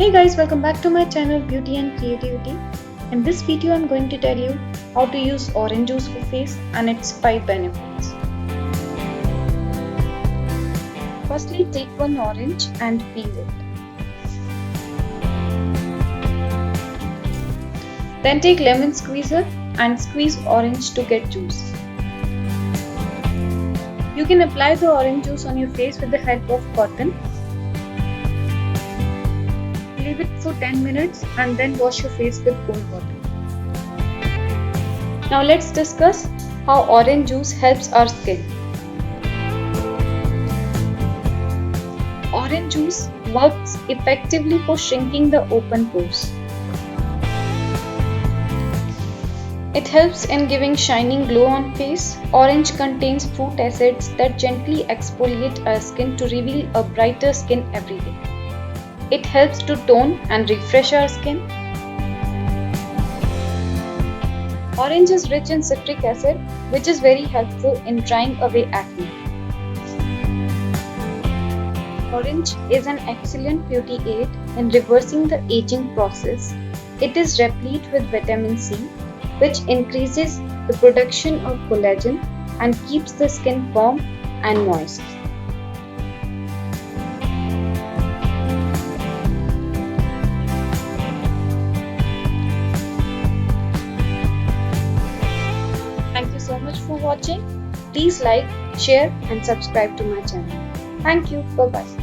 Hey guys, welcome back to my channel Beauty and Creativity. In this video I'm going to tell you how to use orange juice for face and its 5 benefits. Firstly, take one orange and peel it. Then take lemon squeezer and squeeze orange to get juice. You can apply the orange juice on your face with the help of cotton. Leave it for 10 minutes and then wash your face with cold water. Now let's discuss how orange juice helps our skin. Orange juice works effectively for shrinking the open pores. It helps in giving shining glow on face. Orange contains fruit acids that gently exfoliate our skin to reveal a brighter skin every day. It helps to tone and refresh our skin. Orange is rich in citric acid, which is very helpful in drying away acne. Orange is an excellent beauty aid in reversing the aging process. It is replete with vitamin C, which increases the production of collagen and keeps the skin firm and moist. Thank you so much for watching. Please like, share and subscribe to my channel. Thank you. Bye-bye.